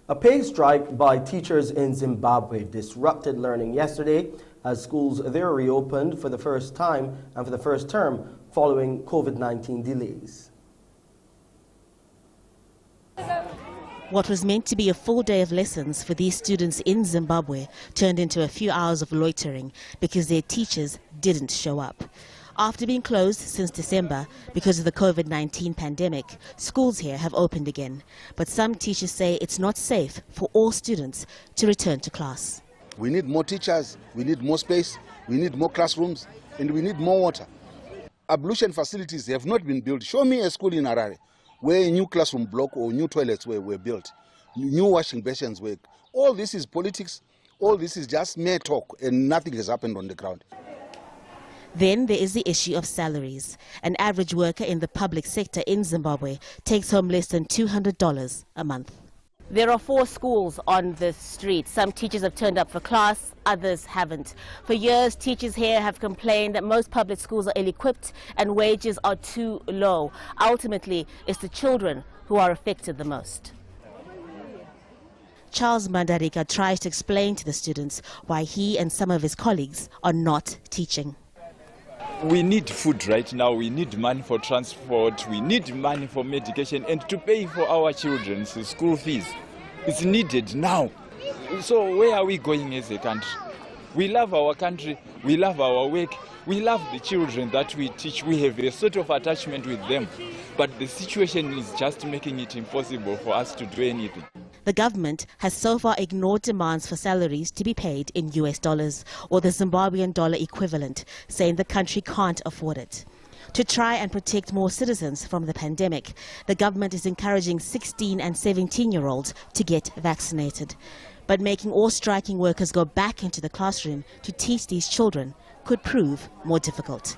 A paid strike by teachers in Zimbabwe disrupted learning yesterday as schools there reopened for the first time and for the first term following COVID-19 delays. What was meant to be a full day of lessons for these students in Zimbabwe turned into a few hours of loitering because their teachers didn't show up. After being closed since December because of the COVID-19 pandemic, schools here have opened again. But some teachers say it's not safe for all students to return to class. We need more teachers, we need more space, we need more classrooms, and we need more water. Ablution facilities have not been built. Show me a school in Harare where a new classroom block or new toilets were built, new washing basins were. All this is politics, all this is just mere talk, and nothing has happened on the ground. Then there is the issue of salaries. An average worker in the public sector in Zimbabwe takes home less than $200 a month. There are 4 schools on the street. Some teachers have turned up for class, others haven't. For years, teachers here have complained that most public schools are ill-equipped and wages are too low. Ultimately, it's the children who are affected the most. Charles Mandarika tries to explain to the students why he and some of his colleagues are not teaching. We need food right now, we need money for transport, we need money for medication and to pay for our children's school fees. It's needed now. So where are we going as a country? We love our country, we love our work, we love the children that we teach, we have a sort of attachment with them. But the situation is just making it impossible for us to do anything. The government has so far ignored demands for salaries to be paid in US dollars or the Zimbabwean dollar equivalent, saying the country can't afford it. To try and protect more citizens from the pandemic, the government is encouraging 16 and 17-year-olds to get vaccinated. But making all striking workers go back into the classroom to teach these children could prove more difficult.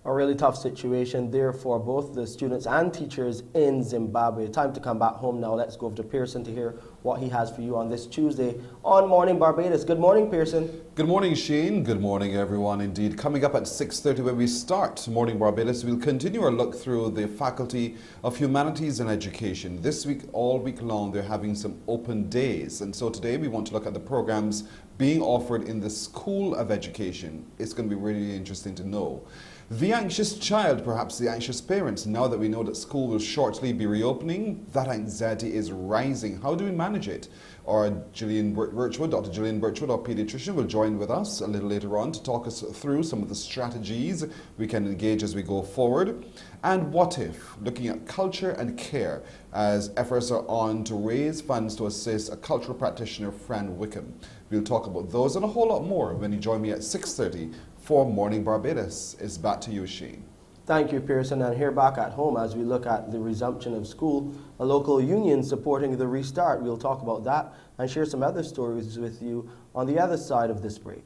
A really tough situation there for both the students and teachers in Zimbabwe. Time to come back home now. Let's go over to Pearson to hear what he has for you on this Tuesday on Morning Barbados. Good morning, Pearson. Good morning, Shane. Good morning, everyone. Indeed, coming up at 6:30 when we start Morning Barbados, we'll continue our look through the Faculty of Humanities and Education. This week, all week long, they're having some open days. And so today we want to look at the programs being offered in the School of Education. It's going to be really interesting to know. The anxious child, perhaps the anxious parents, now that we know that school will shortly be reopening, that anxiety is rising. How do we manage it? Our Dr. Gillian Birchwood, our pediatrician, will join with us a little later on to talk us through some of the strategies we can engage as we go forward. And what if, looking at culture and care, as efforts are on to raise funds to assist a cultural practitioner, Fran Wickham. We'll talk about those and a whole lot more when you join me at 6:30 for Morning Barbados. It's back to you, Shane. Thank you, Pearson. And here back at home as we look at the resumption of school, a local union supporting the restart. We'll talk about that and share some other stories with you on the other side of this break.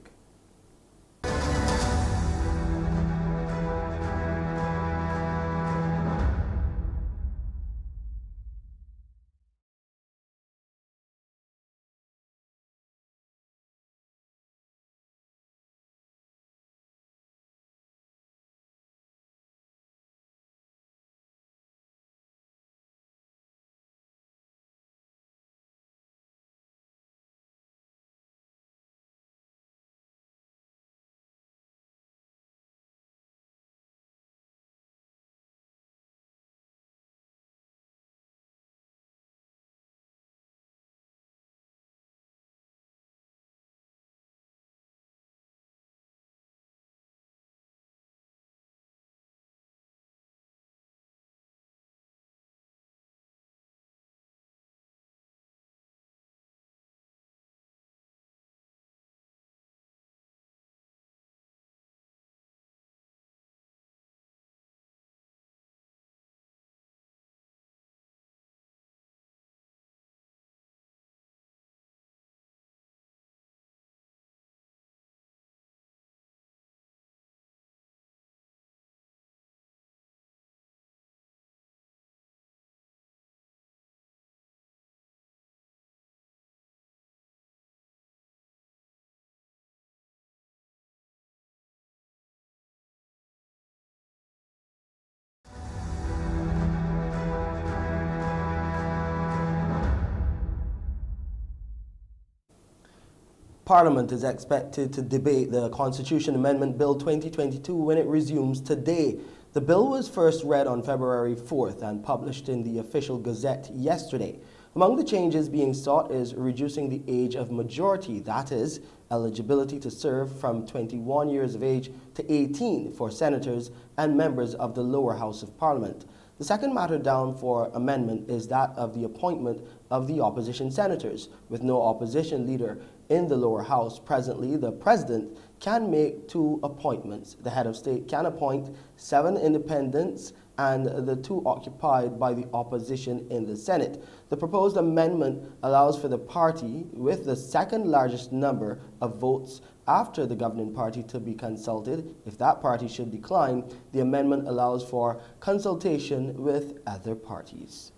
Parliament is expected to debate the Constitution Amendment Bill 2022 when it resumes today. The bill was first read on February 4th and published in the official Gazette yesterday. Among the changes being sought is reducing the age of majority, that is, eligibility to serve from 21 years of age to 18 for senators and members of the lower house of Parliament. The second matter down for amendment is that of the appointment of the opposition senators. With no opposition leader in the lower house presently, the president can make 2 appointments. The head of state can appoint 7 independents and the 2 occupied by the opposition in the Senate. The proposed amendment allows for the party with the second largest number of votes after the governing party to be consulted. If that party should decline, the amendment allows for consultation with other parties.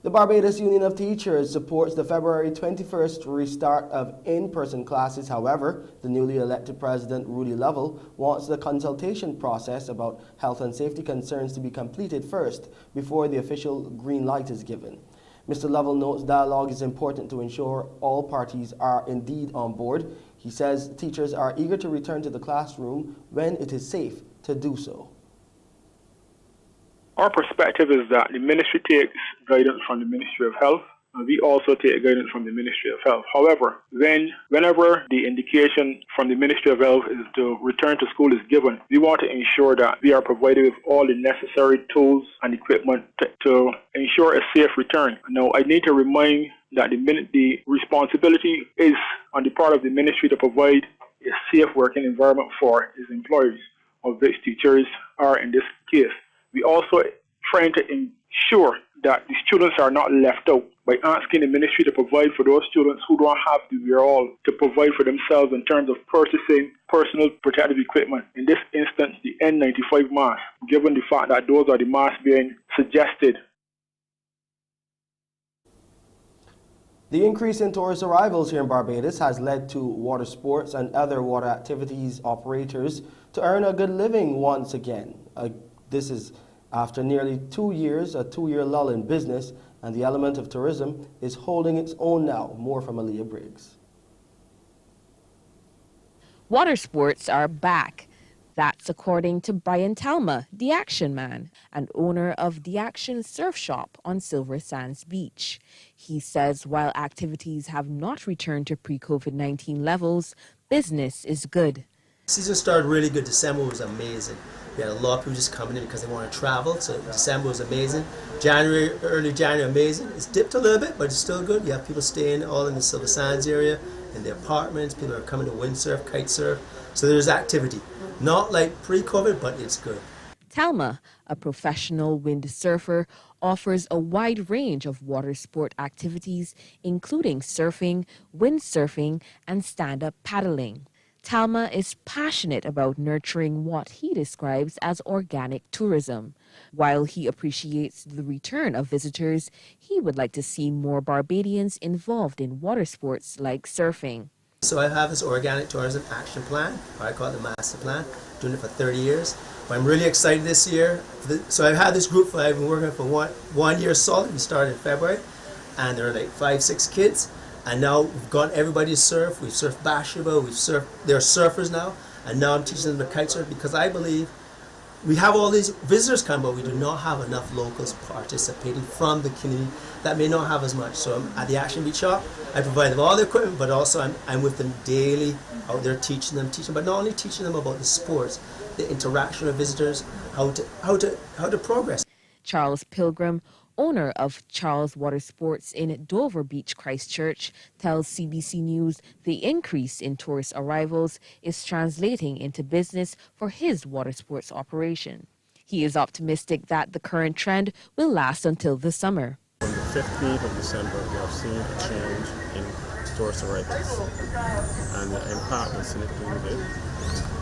The Barbados Union of Teachers supports the February 21st restart of in-person classes. However, the newly elected president, Rudy Lovell, wants the consultation process about health and safety concerns to be completed first before the official green light is given. Mr. Lovell notes dialogue is important to ensure all parties are indeed on board. He says teachers are eager to return to the classroom when it is safe to do so. Our perspective is that the ministry takes guidance from the Ministry of Health, and we also take guidance from the Ministry of Health. However, whenever the indication from the Ministry of Health is to return to school is given, we want to ensure that we are provided with all the necessary tools and equipment to ensure a safe return. Now, I need to remind that the responsibility is on the part of the ministry to provide a safe working environment for its employees, of which teachers are in this case. We also trying to ensure that the students are not left out by asking the ministry to provide for those students who don't have the wherewithal to provide for themselves in terms of purchasing personal protective equipment. In this instance, the N95 mask, given the fact that those are the masks being suggested. The increase in tourist arrivals here in Barbados has led to water sports and other water activities operators to earn a good living once again. This is after nearly 2 years, a 2-year lull in business, and the element of tourism is holding its own now. More from Aaliyah Briggs. Water sports are back. That's according to Brian Talma, the Action Man, and owner of the Action Surf Shop on Silver Sands Beach. He says while activities have not returned to pre-COVID-19 levels, business is good. Season started really good. December was amazing. We had a lot of people just coming in because they want to travel, so December was amazing. January, early January, amazing. It's dipped a little bit, but it's still good. You have people staying all in the Silver Sands area, in the apartments. People are coming to windsurf, kite surf. So there's activity. Not like pre-COVID, but it's good. Talma, a professional windsurfer, offers a wide range of water sport activities, including surfing, windsurfing, and stand-up paddling. Talma is passionate about nurturing what he describes as organic tourism. While he appreciates the return of visitors, he would like to see more Barbadians involved in water sports like surfing. So I have this organic tourism action plan, or I call it the master plan, doing it for 30 years. But I'm really excited this year. So I've had this group I've been working for one year solid. We started in February, and there are like 5-6 kids. And now we've got everybody to surf. We've surfed basketball. They're surfers now. And now I'm teaching them to kite surf because I believe we have all these visitors come, but we do not have enough locals participating from the community that may not have as much. So I'm at the Action Beach Shop. I provide them all the equipment, but also I'm with them daily out there teaching them, but not only teaching them about the sports, the interaction with visitors, how to progress. Charles Pilgrim, owner of Charles Water Sports in Dover Beach, Christchurch, tells CBC News the increase in tourist arrivals is translating into business for his water sports operation. He is optimistic that the current trend will last until the summer. On the 15th of December, we have seen a change in tourist arrivals, and in part we've seen it really good.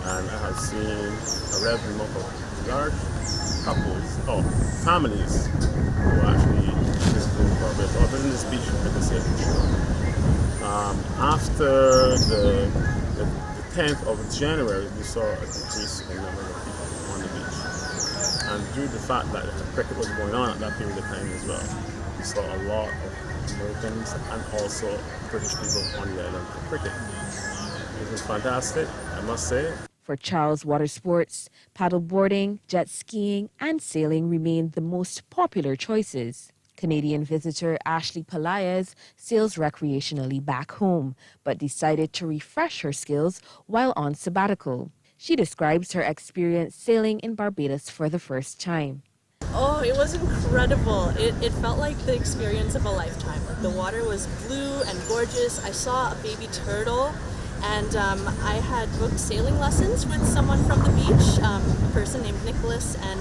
And I have seen a revenue of large families who actually visiting Barbados or visiting this beach for the sake of sure. After the 10th of January, we saw a decrease in the number of people on the beach, and due to the fact that the cricket was going on at that period of time as well. we saw a lot of Americans and also British people on the island for cricket. It was fantastic, I must say. For Charles, water sports, paddleboarding, jet skiing, and sailing remain the most popular choices. Canadian visitor Ashley Pelaez sails recreationally back home, but decided to refresh her skills while on sabbatical. She describes her experience sailing in Barbados for the first time. Oh, it was incredible. It felt like the experience of a lifetime. Like the water was blue and gorgeous. I saw a baby turtle, and I had booked sailing lessons with someone from the beach, a person named Nicholas, and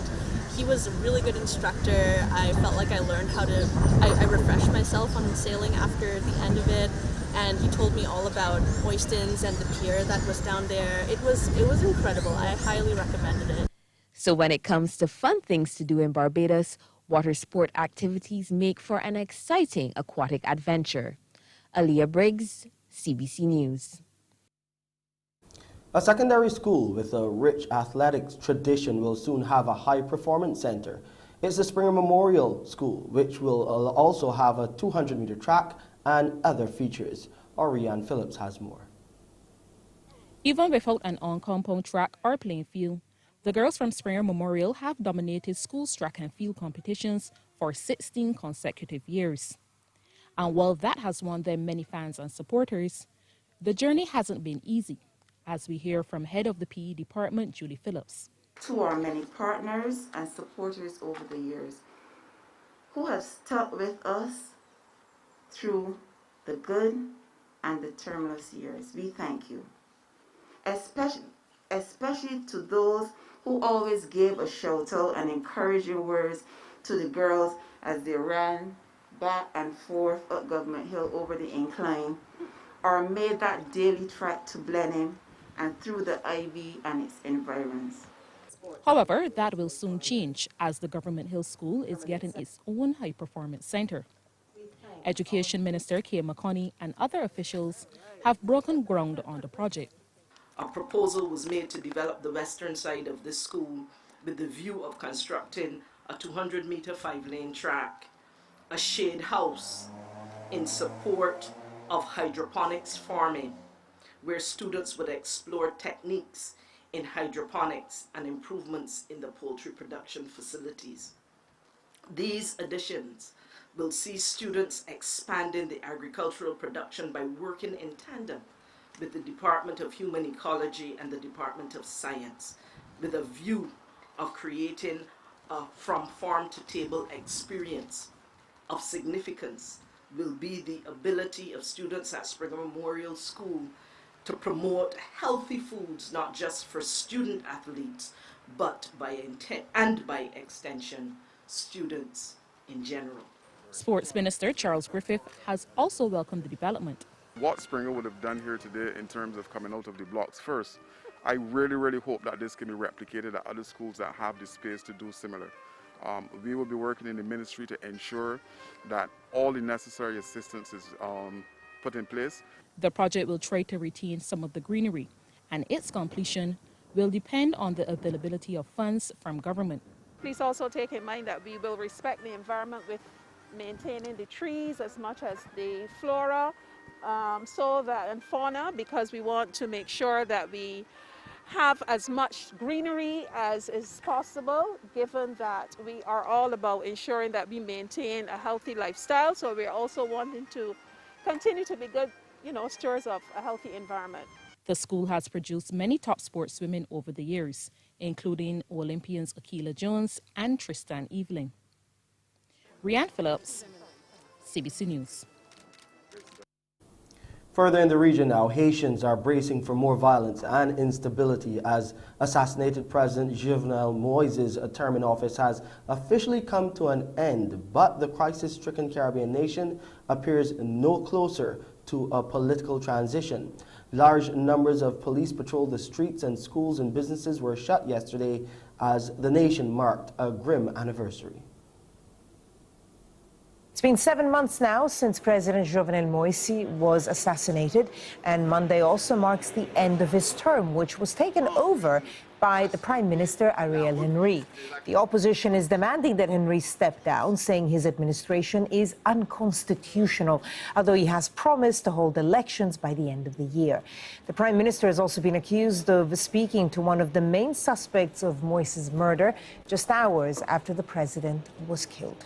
he was a really good instructor. I felt like I learned how to, I refreshed myself on sailing after the end of it, and he told me all about Oistins and the pier that was down there. It was incredible. I highly recommended it. So when it comes to fun things to do in Barbados, water sport activities make for an exciting aquatic adventure. Aaliyah Briggs, CBC News. A secondary school with a rich athletics tradition will soon have a high-performance center. It's the Springer Memorial School, which will also have a 200-meter track and other features. Oriane Phillips has more. Even without an on-compound track or playing field, the girls from Springer Memorial have dominated school's track and field competitions for 16 consecutive years. And while that has won them many fans and supporters, the journey hasn't been easy, as we hear from head of the PE department, Julie Phillips. To our many partners and supporters over the years who have stuck with us through the good and the tumultuous years, we thank you. Especially to those who always gave a shout out and encouraging words to the girls as they ran back and forth up Government Hill over the incline, or made that daily trek to Blenheim and through the Ivy and its environs. However, that will soon change as the Government Hill School is getting its own high-performance center. Education Minister Kay McConney and other officials have broken ground on the project. A proposal was made to develop the western side of this school with the view of constructing a 200-meter 5-lane track, a shade house in support of hydroponics farming, where students would explore techniques in hydroponics and improvements in the poultry production facilities. These additions will see students expanding the agricultural production by working in tandem with the Department of Human Ecology and the Department of Science, with a view of creating a from farm to table experience. Of significance will be the ability of students at Springer Memorial School to promote healthy foods, not just for student athletes, but by extension, students in general. Sports Minister Charles Griffith has also welcomed the development. What Springer would have done here today in terms of coming out of the blocks first, I really hope that this can be replicated at other schools that have the space to do similar. We will be working in the ministry to ensure that all the necessary assistance is put in place. The project will try to retain some of the greenery, and its completion will depend on the availability of funds from government. Please also take in mind that we will respect the environment with maintaining the trees as much as the flora and fauna, because we want to make sure that we have as much greenery as is possible, given that we are all about ensuring that we maintain a healthy lifestyle. So we're also wanting to continue to be good, stewards of a healthy environment. The school has produced many top sportswomen over the years, including Olympians Akila Jones and Tristan Evelyn. Rianne Phillips, CBC News. Further in the region now, Haitians are bracing for more violence and instability as assassinated President Jovenel Moise's term in office has officially come to an end, but the crisis-stricken Caribbean nation appears no closer to a political transition. Large numbers of police patrolled the streets, and schools and businesses were shut yesterday as the nation marked a grim anniversary. It's been 7 months now since President Jovenel Moise was assassinated, and Monday also marks the end of his term, which was taken over by the Prime Minister Ariel Henry. The opposition is demanding that Henry step down, saying his administration is unconstitutional, although he has promised to hold elections by the end of the year. The Prime Minister has also been accused of speaking to one of the main suspects of Moise's murder just hours after the president was killed.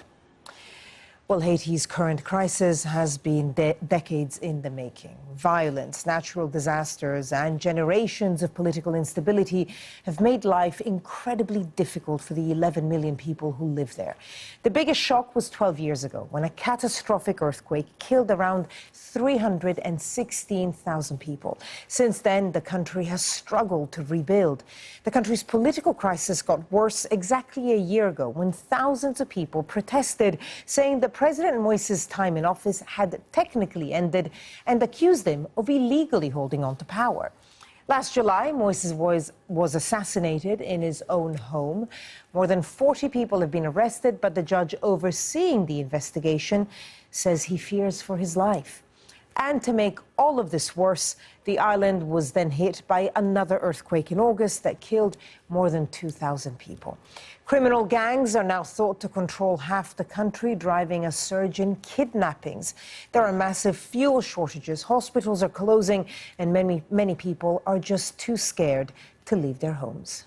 Well, Haiti's current crisis has been decades in the making. Violence, natural disasters, and generations of political instability have made life incredibly difficult for the 11 million people who live there. The biggest shock was 12 years ago, when a catastrophic earthquake killed around 316,000 people. Since then, the country has struggled to rebuild. The country's political crisis got worse exactly a year ago, when thousands of people protested, saying that President Moise's time in office had technically ended and accused him of illegally holding on to power. Last July, Moise was assassinated in his own home. More than 40 people have been arrested, but the judge overseeing the investigation says he fears for his life. And to make all of this worse, the island was then hit by another earthquake in August that killed more than 2,000 people. Criminal gangs are now thought to control half the country, driving a surge in kidnappings. There are massive fuel shortages, hospitals are closing, and many people are just too scared to leave their homes.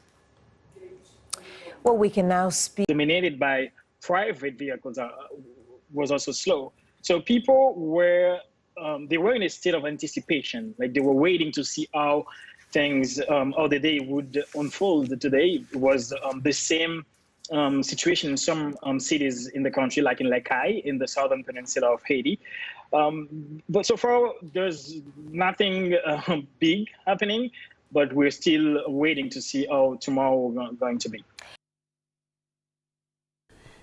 Well, we can now speak. Dominated by private vehicles was also slow. So people were they were in a state of anticipation, like they were waiting to see how things, how the day would unfold. Today was the same situation in some cities in the country, like in Lekai, in the southern peninsula of Haiti. But so far, there's nothing big happening, but we're still waiting to see how tomorrow is going to be.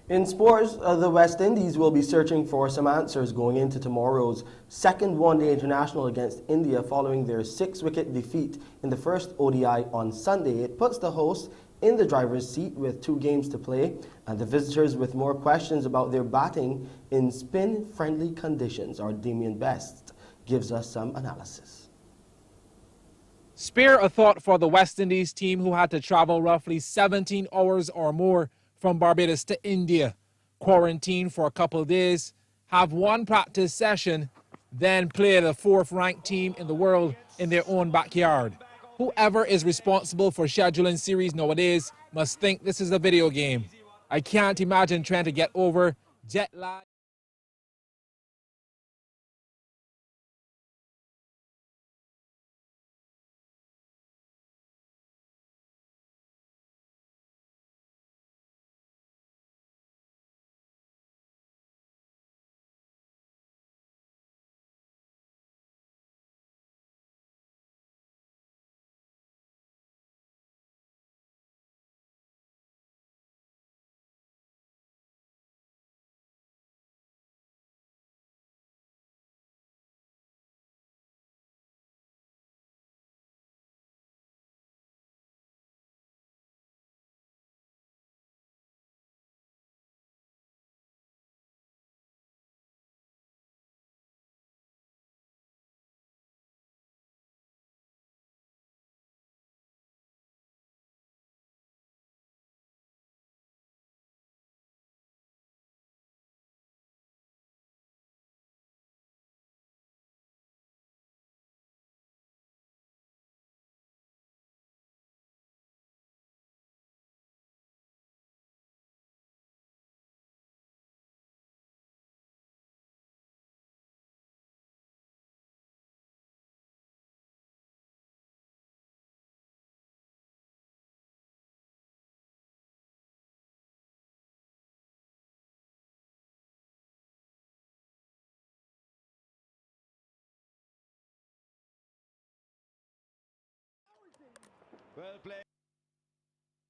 In sports, the West Indies will be searching for some answers going into tomorrow's second one-day international against India following their 6-wicket defeat in the first ODI on Sunday. It puts the hosts in the driver's seat with 2 games to play, and the visitors with more questions about their batting in spin-friendly conditions. Our Damien Best gives us some analysis. Spare a thought for the West Indies team, who had to travel roughly 17 hours or more from Barbados to India, quarantine for a couple of days, have one practice session, then play the 4th-ranked team in the world in their own backyard. Whoever is responsible for scheduling series nowadays must think this is a video game. I can't imagine trying to get over jet lag.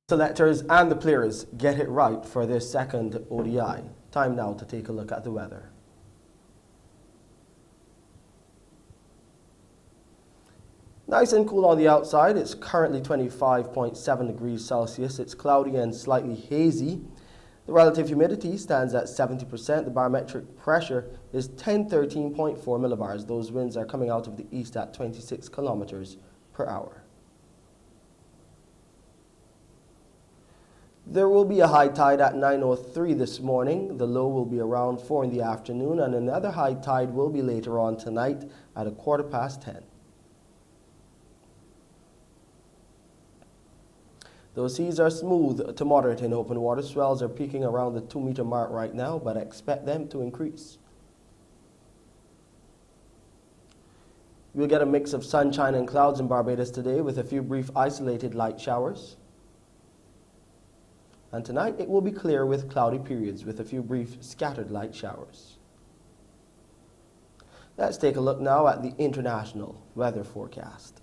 Selectors and the players get it right for their second ODI. Time now to take a look at the weather. Nice and cool on the outside. It's currently 25.7 degrees Celsius. It's cloudy and slightly hazy. The relative humidity stands at 70%. The barometric pressure is 1013.4 millibars. Those winds are coming out of the east at 26 kilometers per hour. There will be a high tide at 9:03 this morning. The low will be around 4 in the afternoon, and another high tide will be later on tonight at 10:15. Those seas are smooth to moderate in open water. Swells are peaking around the 2-meter mark right now, but I expect them to increase. We'll get a mix of sunshine and clouds in Barbados today with a few brief isolated light showers. And tonight it will be clear with cloudy periods with a few brief scattered light showers. Let's take a look now at the international weather forecast.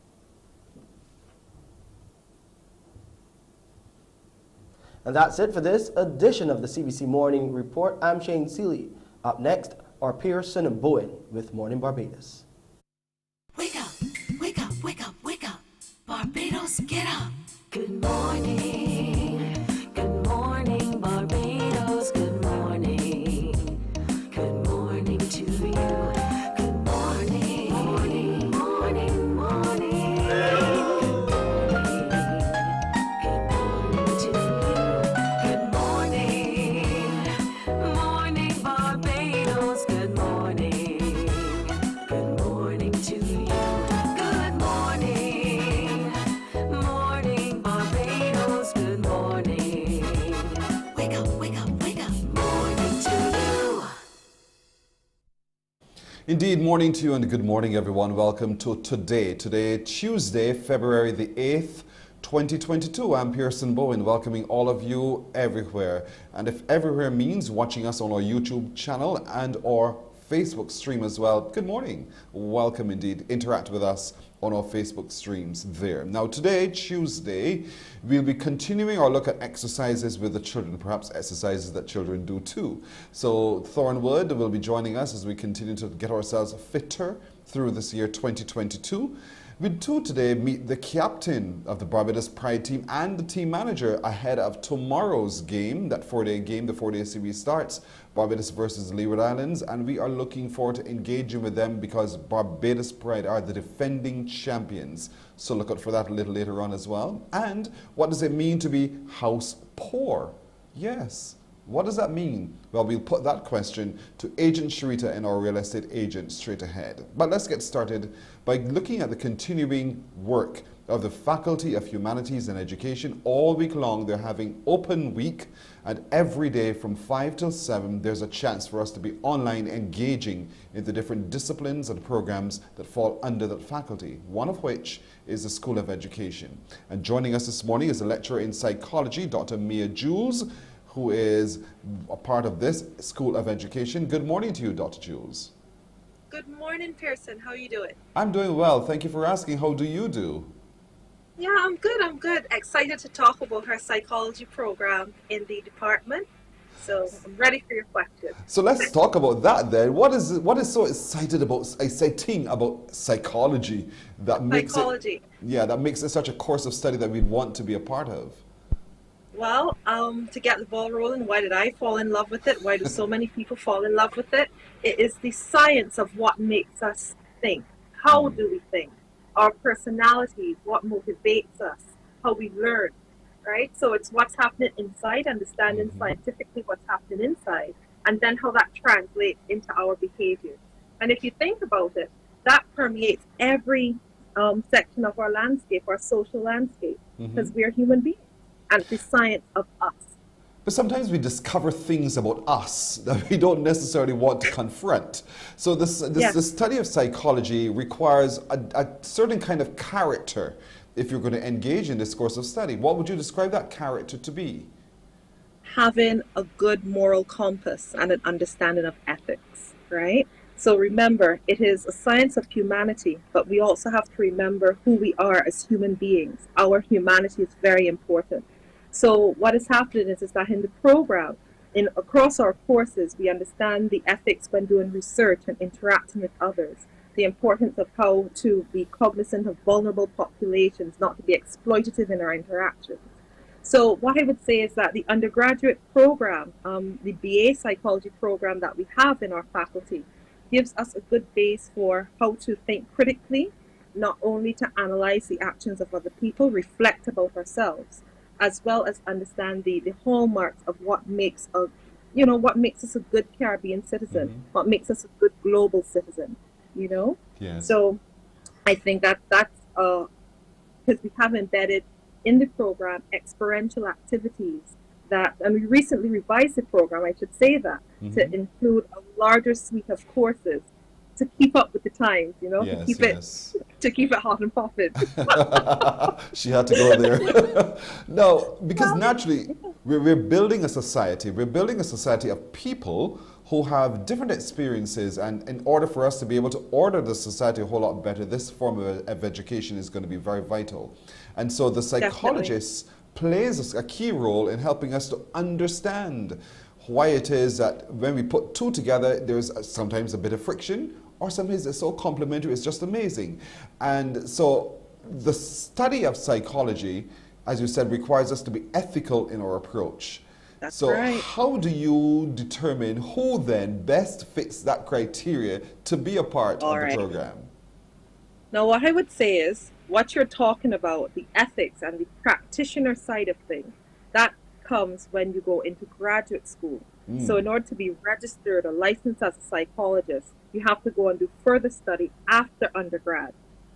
And that's it for this edition of the CBC Morning Report. I'm Shane Seeley. Up next are Pearson Bowen with Morning Barbados. Wake up, wake up, wake up, wake up. Barbados, get up. Good morning. Good morning, Barbados. Good morning. Good morning to you. Good morning. Morning, morning, morning. Good morning to you. Good morning. Morning, Barbados. Good morning. Good morning to you. Good morning. Morning, Barbados. Good morning. Wake up, wake up, wake up. Morning to you. Indeed, morning to you and good morning, everyone. Welcome to Today, Tuesday, February the 8th, 2022. I'm Pearson Bowen, welcoming all of you everywhere. And if everywhere means watching us on our YouTube channel and our Facebook stream as well, good morning. Welcome indeed. Interact with us on our Facebook streams there. Now today, Tuesday, we'll be continuing our look at exercises with the children, perhaps exercises that children do too. So Thornwood will be joining us as we continue to get ourselves fitter through this year 2022. We do today meet the captain of the Barbados Pride team and the team manager ahead of tomorrow's game, that 4-day game. The 4-day series starts, Barbados versus Leeward Islands, and we are looking forward to engaging with them because Barbados Pride are the defending champions. So look out for that a little later on as well. And what does it mean to be house poor? Yes. What does that mean? Well, we'll put that question to Agent Sharita and our real estate agent straight ahead. But let's get started by looking at the continuing work of the Faculty of Humanities and Education. All week long, they're having open week, and every day from 5 till 7, there's a chance for us to be online engaging in the different disciplines and programs that fall under that faculty, one of which is the School of Education. And joining us this morning is a lecturer in psychology, Dr. Mia Jules, who is a part of this School of Education. Good morning to you, Dr. Jules. Good morning, Pearson. How are you doing? I'm doing well. Thank you for asking. How do you do? Yeah, I'm good. I'm good. Excited to talk about her psychology program in the department. So I'm ready for your question. So let's talk about that then. What is so exciting about psychology that makes it? Yeah, that makes it such a course of study that we'd want to be a part of. Well, to get the ball rolling, why did I fall in love with it? Why do so many people fall in love with it? It is the science of what makes us think. How do we think? Our personalities, what motivates us, how we learn, right? So it's what's happening inside, understanding scientifically what's happening inside, and then how that translates into our behavior. And if you think about it, that permeates every section of our landscape, our social landscape, because we are human beings. And the science of us. But sometimes we discover things about us that we don't necessarily want to confront. So the study of psychology requires a certain kind of character if you're going to engage in this course of study. What would you describe that character to be? Having a good moral compass and an understanding of ethics, right? So remember, it is a science of humanity, but we also have to remember who we are as human beings. Our humanity is very important. So what is happening is that in the program, across our courses, we understand the ethics when doing research and interacting with others, the importance of how to be cognizant of vulnerable populations, not to be exploitative in our interactions. So what I would say is that the undergraduate program, the BA psychology program that we have in our faculty, gives us a good base for how to think critically, not only to analyze the actions of other people, reflect about ourselves, as well as understand the hallmarks of what makes a, you know, what makes us a good Caribbean citizen, what makes us a good global citizen, you know? Yes. So I think that's because we have embedded in the program experiential activities that, and we recently revised the program, I should say that, to include a larger suite of courses to keep up with the times, you know, Yes, to keep yes. it to keep it hot and popping. She had to go there. No, because naturally, we're building a society. We're building a society of people who have different experiences, and in order for us to be able to order the society a whole lot better, this form of education is going to be very vital. And so the psychologist plays a key role in helping us to understand why it is that when we put two together, there's sometimes a bit of friction, or sometimes it's so complementary, it's just amazing. And so the study of psychology, as you said, requires us to be ethical in our approach. That's so right. How do you determine who then best fits that criteria to be a part of the program? Now, what I would say is, what you're talking about, the ethics and the practitioner side of things, that comes when you go into graduate school. So in order to be registered or licensed as a psychologist, you have to go and do further study after undergrad.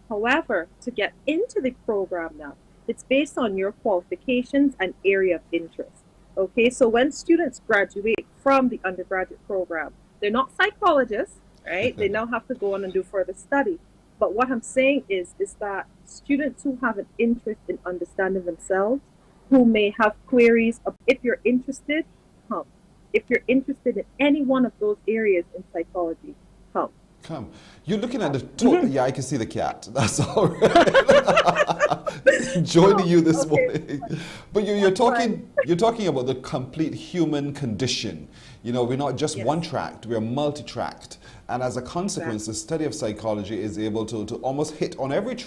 However, to get into the program now, it's based on your qualifications and area of interest. Okay, so when students graduate from the undergraduate program, they're not psychologists, right? They now have to go on and do further study. But what I'm saying is that students who have an interest in understanding themselves, who may have queries, if you're interested, come. If you're interested in any one of those areas in psychology, come. Come. You're looking at the total. Yeah, I can see the cat. That's all right. Joining you this morning. But you're talking about the complete human condition. You know, we're not just one-tracked, we're multi-tracked. And as a consequence, the study of psychology is able to almost hit on every track